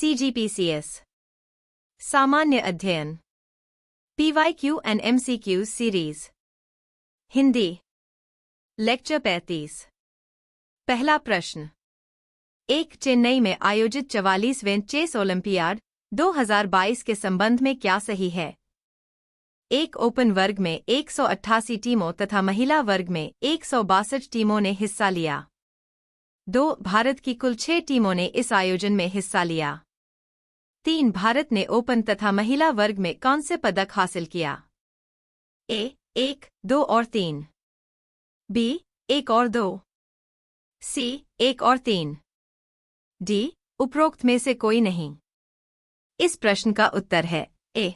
CGPCS सामान्य अध्ययन PYQ and MCQ series Hindi lecture 35 पहला प्रश्न एक चेन्नई में आयोजित 44वें चेस ओलंपियाड 2022 के संबंध में क्या सही है? एक ओपन वर्ग में 188 टीमों तथा महिला वर्ग में 162 टीमों ने हिस्सा लिया। 2 भारत की कुल 6 टीमों ने इस आयोजन में हिस्सा लिया। 3 भारत ने ओपन तथा महिला वर्ग में कांस्य पदक हासिल किया। ए 1, 2 और 3, बी 1 और 2, सी 1 और 3, डी उपरोक्त में से कोई नहीं। इस प्रश्न का उत्तर है ए।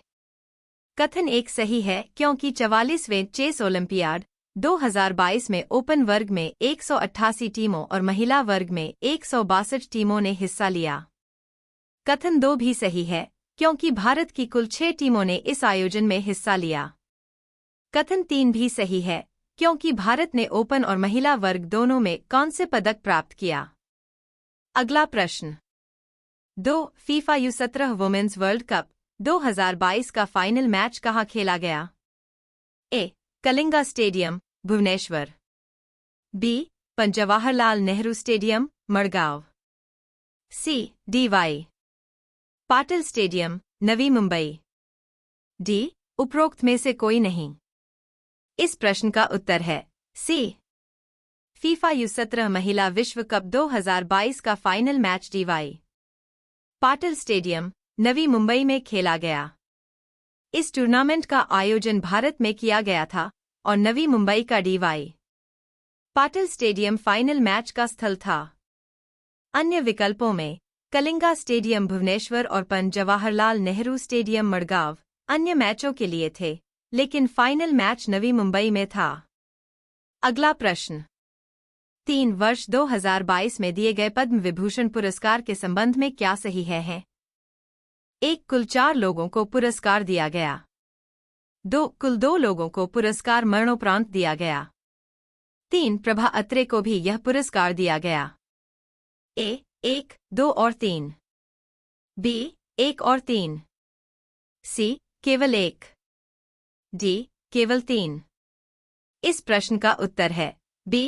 कथन एक सही है क्योंकि 44वें चेस ओलंपियाड 2022 में ओपन वर्ग में 188 टीमों और महिला वर्ग में 162 टीमों ने हिस्सा लिया। कथन 2 भी सही है क्योंकि भारत की कुल 6 टीमों ने इस आयोजन में हिस्सा लिया। कथन 3 भी सही है क्योंकि भारत ने ओपन और महिला वर्ग दोनों में कांस्य पदक प्राप्त किया। अगला प्रश्न 2 FIFA U17 women's world cup 2022 का फाइनल मैच कहाँ खेला गया? A Kalinga stadium Bhubaneswar, B Jawaharlal Nehru stadium Madgaon, C DY Patil stadium Navi Mumbai, D उपरोक्त में से कोई नहीं। इस प्रश्न का उत्तर है सी। फीफा U17 महिला विश्व कप 2022 का final match DY Patil stadium Navi Mumbai में खेला गया। इस टूर्नामेंट का आयोजन भारत में किया गया था और नवी मुंबई का DY Patil stadium final match का स्थल था। अन्य विकल्पों में कलिंगा स्टेडियम भुवनेश्वर और जवाहरलाल नेहरू स्टेडियम मड़गांव अन्य मैचों के लिए थे, लेकिन फाइनल मैच नवी मुंबई में था। अगला प्रश्न 3 वर्ष 2022 में दिए गए पद्म विभूषण पुरस्कार के संबंध में क्या सही है? एक कुल 4 लोगों को पुरस्कार दिया गया। 2 कुल 2 लोगों को पुरस्कार मरणोपरांत दिया गया। 3 प्रभा अत्रे को भी यह पुरस्कार दिया गया। ए 1, 2 और 3, बी 1 और 3, सी केवल 1, डी केवल 3। इस प्रश्न का उत्तर है बी।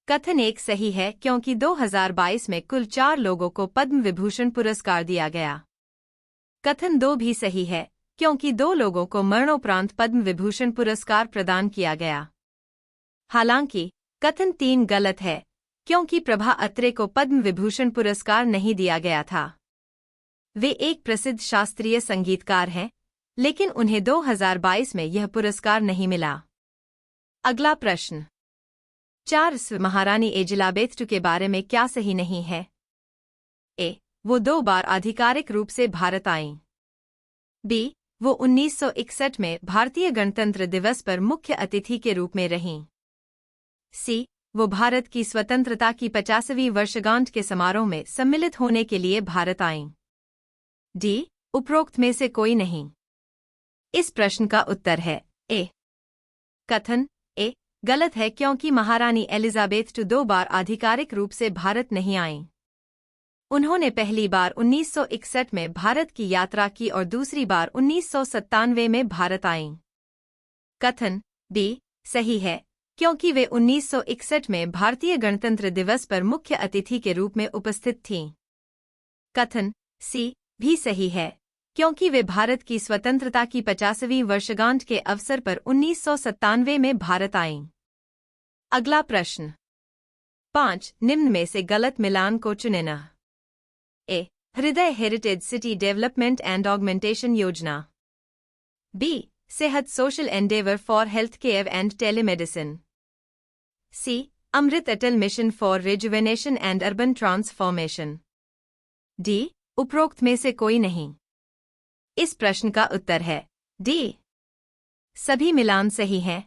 कथन 1 सही है क्योंकि 2022 में कुल 4 लोगों को पद्म विभूषण पुरस्कार दिया गया। कथन 2 भी सही है क्योंकि 2 लोगों को मरणोपरांत पद्म विभूषण पुरस्कार प्रदान किया गया। हालांकि कथन 3 गलत है क्योंकि प्रभा अत्रे को पद्म विभूषण पुरस्कार नहीं दिया गया था। वे एक प्रसिद्ध शास्त्रीय संगीतकार हैं, लेकिन उन्हें 2022 में यह पुरस्कार नहीं मिला। अगला प्रश्न 4 महारानी एलिजाबेथ II के बारे में क्या सही नहीं है? ए वो 2 बार आधिकारिक रूप से भारत आईं। बी वो 1961 में भारतीय गणतंत्र दिवस पर मुख्य अतिथि के रूप में रहीं। सी वो भारत की स्वतंत्रता की 50वीं वर्षगांठ के समारोह में सम्मिलित होने के लिए भारत आईं। डी उपरोक्त में से कोई नहीं। इस प्रश्न का उत्तर है ए। कथन ए गलत है क्योंकि महारानी एलिजाबेथ II 2 बार आधिकारिक रूप से भारत नहीं आईं। उन्होंने पहली बार 1961 में भारत की यात्रा की और दूसरी बार 1997 में भारत आईं। कथन बी सही है क्योंकि वे 1961 में भारतीय गणतंत्र दिवस पर मुख्य अतिथि के रूप में उपस्थित थीं। कथन सी भी सही है क्योंकि वे भारत की स्वतंत्रता की 50वीं वर्षगांठ के अवसर पर 1997 में भारत आईं। अगला प्रश्न 5 निम्न में से गलत मिलान को चुनें। ए हृदय heritage city development and augmentation योजना, बी सेहत social endeavour for health care and telemedicine, C Amrit Atal mission for rejuvenation and urban transformation, D उपरोक्त में से कोई नहीं। इस प्रश्न का उत्तर है डी। सभी मिलान सही हैं।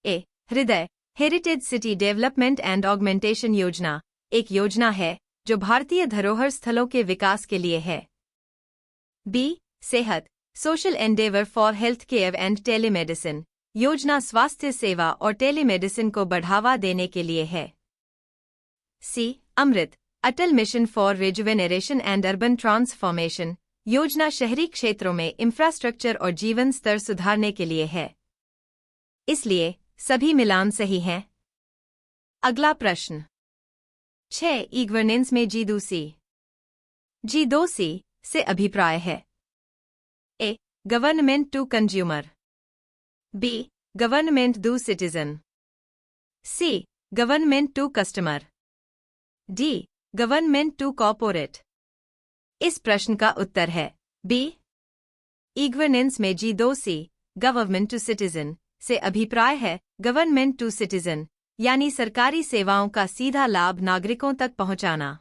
ए हृदय heritage city development and augmentation योजना एक योजना है जो भारतीय धरोहर स्थलों के विकास के लिए है। बी सेहत social endeavour for health care and telemedicine योजना स्वास्थ्य सेवा और टेलीमेडिसिन को बढ़ावा देने के लिए है। C Amrit Atal mission for rejuvenation and urban transformation योजना शहरी क्षेत्रों में इंफ्रास्ट्रक्चर और जीवन स्तर सुधारने के लिए है, इसलिए सभी मिलान सही हैं। अगला प्रश्न 6 ई गवर्नेंस में G2C से अभिप्राय है। A. Government to consumer, B. Government to citizen, C. Government to customer, D. Government to corporate. इस प्रश्न का उत्तर है बी. ई गवर्नेंस में G2C गवर्नमेंट टू सिटीजन से अभिप्राय है गवर्नमेंट टू सिटीजन, यानी सरकारी सेवाओं का सीधा लाभ नागरिकों तक पहुंचाना।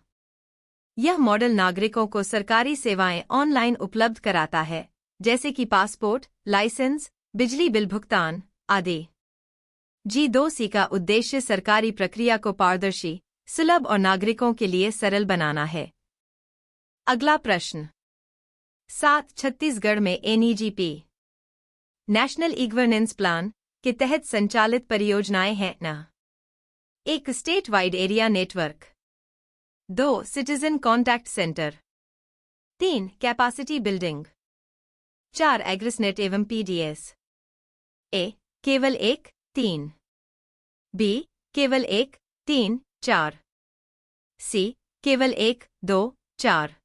यह मॉडल नागरिकों को सरकारी सेवाएं ऑनलाइन उपलब्ध कराता है, जैसे कि पासपोर्ट, लाइसेंस, बिजली बिल भुगतान आदि। G2C का उद्देश्य सरकारी प्रक्रिया को पारदर्शी, सुलभ और नागरिकों के लिए सरल बनाना है। अगला प्रश्न 7 छत्तीसगढ़ में NEGP national e governance plan के तहत संचालित परियोजनाएं हैं न। 1 state wide area network, 2 citizen contact centre, 3 capacity building, 4 एग्रीसनेट एवं PDS। ए. केवल 1, 3, बी. केवल 1, 3, 4, सी. केवल 1, 2, 4,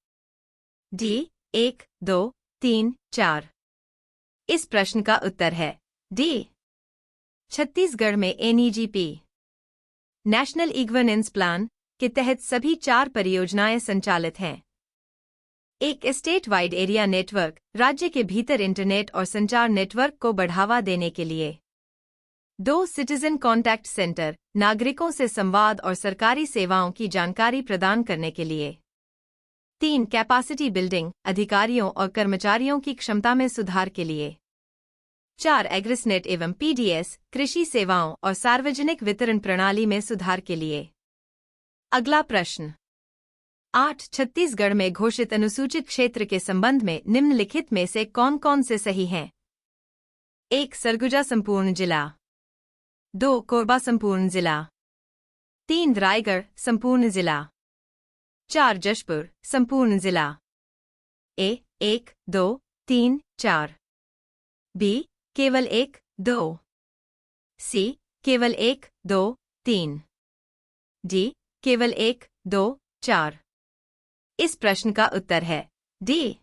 डी. 1, 2, 3, 4। इस प्रश्न का उत्तर है डी. छत्तीसगढ़ में NEGP national e governance plan के तहत सभी 4 परियोजनाएं संचालित हैं। 1 स्टेट वाइड एरिया नेटवर्क राज्य के भीतर इंटरनेट और संचार नेटवर्क को बढ़ावा देने के लिए। 2 सिटीजन कॉन्टैक्ट सेंटर नागरिकों से संवाद और सरकारी सेवाओं की जानकारी प्रदान करने के लिए। 3 कैपेसिटी बिल्डिंग अधिकारियों और कर्मचारियों की क्षमता में सुधार के लिए। 4 एग्रीसनेट एवं PDS कृषि सेवाओं और सार्वजनिक वितरण प्रणाली में सुधार के लिए। अगला प्रश्न 8 छत्तीसगढ़ में घोषित अनुसूचित क्षेत्र के संबंध में निम्नलिखित में से कौन कौन से सही हैं? 1 सरगुजा संपूर्ण जिला, 2 कोरबा संपूर्ण जिला, 3 रायगढ़ संपूर्ण जिला, 4 जशपुर संपूर्ण जिला। ए. 1, 2, 3, 4, बी. केवल 1, 2, सी. केवल 1, 2, 3, डी. केवल 1, 2, 4। इस प्रश्न का उत्तर है डी.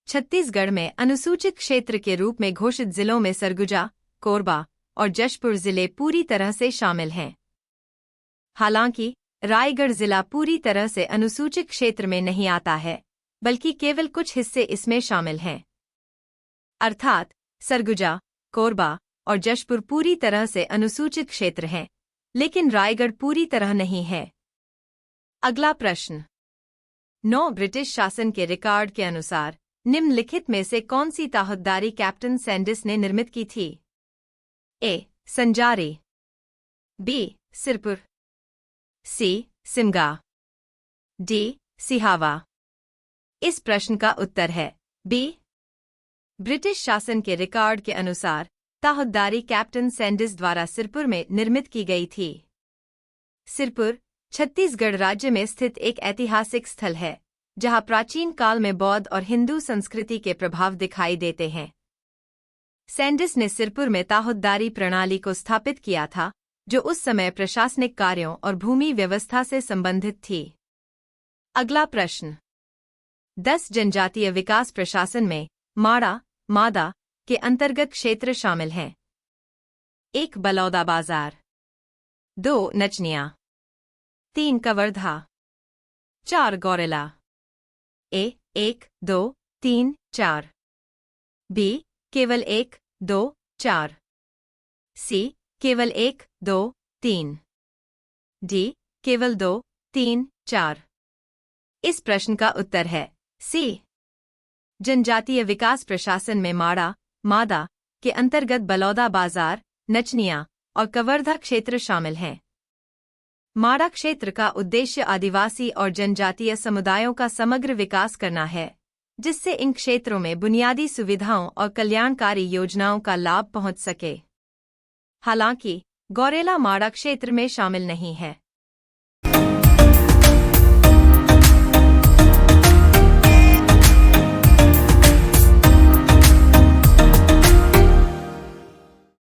छत्तीसगढ़ में अनुसूचित क्षेत्र के रूप में घोषित जिलों में सरगुजा, कोरबा और जशपुर जिले पूरी तरह से शामिल हैं। हालांकि रायगढ़ जिला पूरी तरह से अनुसूचित क्षेत्र में नहीं आता है, बल्कि केवल कुछ हिस्से इसमें शामिल हैं। अर्थात सरगुजा, कोरबा और जशपुर पूरी तरह से अनुसूचित क्षेत्र हैं, लेकिन रायगढ़ पूरी तरह नहीं है। अगला प्रश्न 9 ब्रिटिश शासन के रिकॉर्ड के अनुसार निम्नलिखित में से कौन सी ताहतदारी कैप्टन सैंडिस ने निर्मित की थी? ए. संजारी, बी. सिरपुर, सी. सिमगा, डी. सिहावा। इस प्रश्न का उत्तर है बी. ब्रिटिश शासन के रिकॉर्ड के अनुसार ताहतदारी कैप्टन सैंडिस द्वारा सिरपुर में निर्मित की गई थी। सिरपुर छत्तीसगढ़ राज्य में स्थित एक ऐतिहासिक स्थल है, जहां प्राचीन काल में बौद्ध और हिंदू संस्कृति के प्रभाव दिखाई देते हैं। सैंडिस ने सिरपुर में ताहतदारी प्रणाली को स्थापित किया था, जो उस समय प्रशासनिक कार्यों और भूमि व्यवस्था से संबंधित थी। अगला प्रश्न 10 जनजातीय विकास प्रशासन में माड़ा, मादा के अंतर्गत क्षेत्र शामिल हैं। 1 बलौदा बाजार, 2 नचनिया, 3 कवर्धा, 4 गौरेला। ए. 1, 2, 3, 4, बी. केवल 1, 2, 4, सी. केवल 1, 2, 3, डी. केवल 2, 3, 4। इस प्रश्न का उत्तर है सी. जनजातीय विकास प्रशासन में माड़ा, मादा के अंतर्गत बलौदा बाजार, नचनिया और कवर्धा क्षेत्र शामिल हैं। माड़ा क्षेत्र का उद्देश्य आदिवासी और जनजातीय समुदायों का समग्र विकास करना है, जिससे इन क्षेत्रों में बुनियादी सुविधाओं और कल्याणकारी योजनाओं का लाभ पहुंच सके। हालांकि गौरेला माड़ा क्षेत्र में शामिल नहीं है।